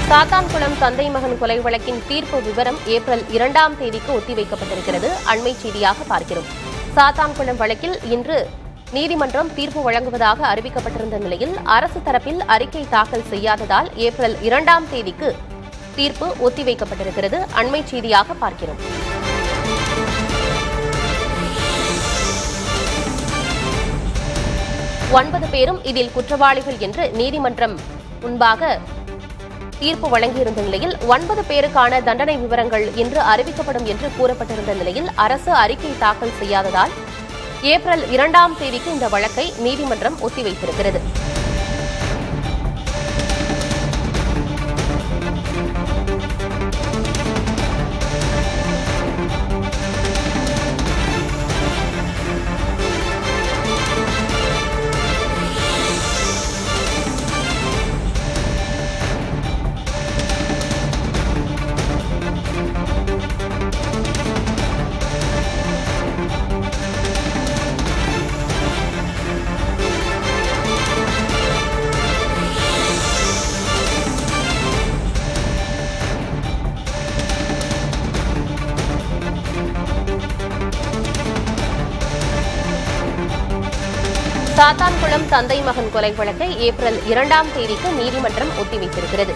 சாத்தான்குளம் தந்தை மகன் கொலை வழக்கின் தீர்ப்பு விவரம் ஏப்ரல் 2ஆம் தேதிக்கு ஒத்திவைக்கப்பட்டிருக்கிறது. அண்மை செய்தியாக பார்க்கிறோம். சாத்தான்குளம் வழக்கில் இன்று நீதிமன்றம் தீர்ப்பு வழங்குவதாக அறிவிக்கப்பட்டிருந்த நிலையில் அரசு தரப்பில் அறிக்கை தாக்கல் செய்யாததால் ஏப்ரல் 2ஆம் தேதிக்கு தீர்ப்பு ஒத்திவைக்கப்பட்டிருக்கிறது. அண்மை செய்தியாக பார்க்கிறோம். ஒன்பது பேரும் இதில் குற்றவாளிகள் என்று நீதிமன்றம் முன்பாக தீர்ப்பு வழங்கியிருந்த நிலையில் 9 பேருக்கான தண்டனை விவரங்கள் இன்று அறிவிக்கப்படும் என்று கூறப்பட்டிருந்த நிலையில் அரசு அறிக்கை தாக்கல் செய்யாததால் ஏப்ரல் 2ஆம் தேதிக்கு இந்த வழக்கை நீதிமன்றம் ஒத்திவைத்திருக்கிறது. சாத்தான்குளம் தந்தை மகன் கொலை வழக்கை ஏப்ரல் 2ஆம் தேதிக்கு நீதிமன்றம் ஒத்திவைத்திருக்கிறது.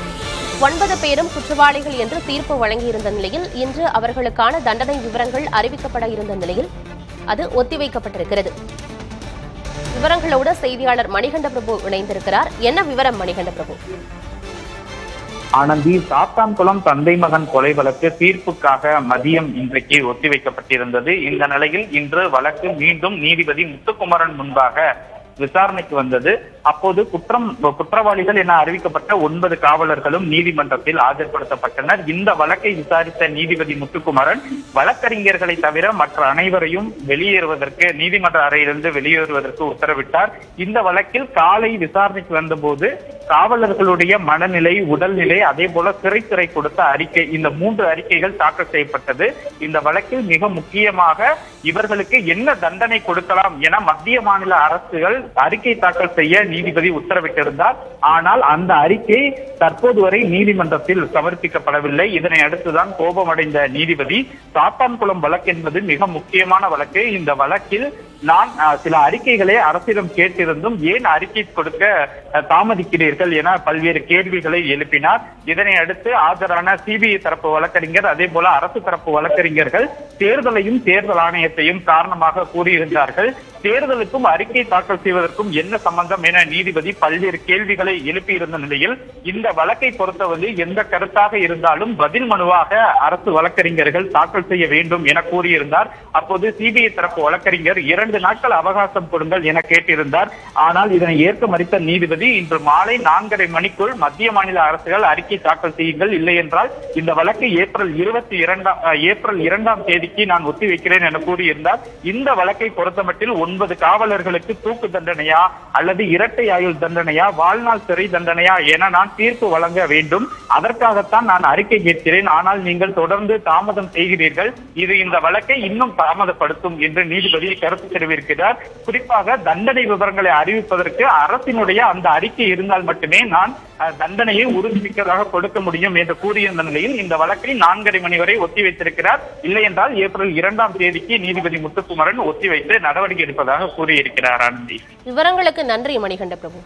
9 பேரும் குற்றவாளிகள் என்று தீர்ப்பு வழங்கியிருந்த நிலையில் இன்று அவர்களுக்கான தண்டனை விவரங்கள் அறிவிக்கப்பட இருந்த நிலையில் அது ஒத்திவைக்கப்பட்டிருக்கிறது. விவரங்களோடு செய்தியாளர் மணிகண்ட பிரபு இணைந்திருக்கிறார். என்ன விவரம் மணிகண்ட பிரபு? ஆனந்தி, சாத்தான்குளம் தந்தை மகன் கொலை வழக்கு தீர்ப்புக்காக மதியம் இன்றைக்கு ஒத்திவைக்கப்பட்டிருந்தது. இந்த நிலையில் இன்று வழக்கு மீண்டும் நீதிபதி முத்துக்குமரன் முன்பாக விசாரணைக்கு வந்தது. அப்போது குற்றவாளிகள் என அறிவிக்கப்பட்ட 9 காவலர்களும் நீதிமன்றத்தில் ஆஜர்படுத்தப்பட்டனர். இந்த வழக்கை விசாரித்த நீதிபதி முத்துக்குமரன் வழக்கறிஞர்களை தவிர மற்ற அனைவரையும் வெளியேறுவதற்கு நீதிமன்ற அறையிலிருந்து வெளியேறுவதற்கு உத்தரவிட்டார். இந்த வழக்கில் காலை விசாரணைக்கு வந்தபோது காவலர்களுடைய மனநிலை, உடல்நிலை, அதே போல சிறை கொடுத்த அறிக்கை, இந்த 3 அறிக்கைகள் தாக்கல் செய்யப்பட்டது. இந்த வழக்கில் மிக முக்கியமாக இவர்களுக்கு என்ன தண்டனை கொடுக்கலாம் என மத்திய மாநில அரசுகள் அறிக்கை தாக்கல் செய்ய நீதிபதி உத்தரவிட்டிருந்தார். ஆனால் அந்த அறிக்கை தற்போது வரை நீதிமன்றத்தில் சமர்ப்பிக்கப்படவில்லை. இதனை அடுத்துதான் கோபமடைந்த நீதிபதி சாத்தான்குளம் வழக்கு என்பது மிக முக்கியமான வழக்கு. இந்த வழக்கில் நான் சில அறிக்கைகளை அரசிடம் கேட்டிருந்தும் ஏன் அறிக்கை கொடுக்க தாமதிக்கிறீர்கள் என பல்வேறு கேள்விகளை எழுப்பினார். இதனை அடுத்து ஆஜரான சிபிஐ தரப்பு வழக்கறிஞர், அதே போல அரசு தரப்பு வழக்கறிஞர்கள் தேர்தலையும் தேர்தல் ஆணையத்தையும் காரணமாக கூறியிருந்தார்கள். தேர்தலுக்கும் அறிக்கை தாக்கல் செய்வதற்கும் என்ன சம்பந்தம் என நீதிபதி பல்வேறு கேள்விகளை எழுப்பியிருந்த நிலையில் இந்த வழக்கை பொறுத்தவரை எந்த கருத்தாக இருந்தாலும் பதில் மனுவாக அரசு வழக்கறிஞர்கள் தாக்கல் செய்ய வேண்டும் என கூறியிருந்தார். அப்போது சிபிஐ தரப்பு வழக்கறிஞர் 2 நாட்கள் அவகாசம் கொடுங்கள் என கேட்டிருந்தார். ஆனால் இதனை ஏற்க மறுத்த நீதிபதி இன்று மாலை 4:30 மணிக்குள் மத்திய மாநில அரசுகள் அறிக்கை தாக்கல் செய்யுங்கள், இல்லை என்றால் இந்த வழக்கை ஏப்ரல் 2ஆம் தேதிக்கு நான் ஒத்திவைக்கிறேன் என கூறியிருந்தார். இந்த வழக்கை பொறுத்தமட்டில் 9 காவலர்களுக்கு தூக்கு தண்டனையா அல்லது இரட்டை ஆயுள் தண்டனையா, வாழ்நாள் சிறை தண்டனையா என நான் தீர்ப்பு வழங்க வேண்டும். அதற்காகத்தான் நான் அறிக்கை கேட்கிறேன். ஆனால் நீங்கள் தொடர்ந்து தாமதம் செய்கிறீர்கள். இது இந்த வழக்கை இன்னும் தாமதப்படுத்தும் என்று நீதிபதி கருத்து தெரிவிக்கிறார். குறிப்பாக தண்டனை விவரங்களை அறிவிப்பதற்கு அரசினுடைய அந்த அறிக்கை இருந்தால் மட்டுமே நான் தண்டனையை உறுதிமிக்கதாக கொடுக்க முடியும் என்று கூறியிருந்த நிலையில் இந்த வழக்கை 4:30 மணி வரை ஒத்திவைத்திருக்கிறார். இல்லை என்றால் ஏப்ரல் 2ஆம் தேதிக்கு நீதிபதி முத்துக்குமரன் ஒத்திவைத்து நடவடிக்கை எடுப்பதாக கூறியிருக்கிறார். ஆனந்தி, விவரங்களுக்கு நன்றி மணிகண்ட பிரபு.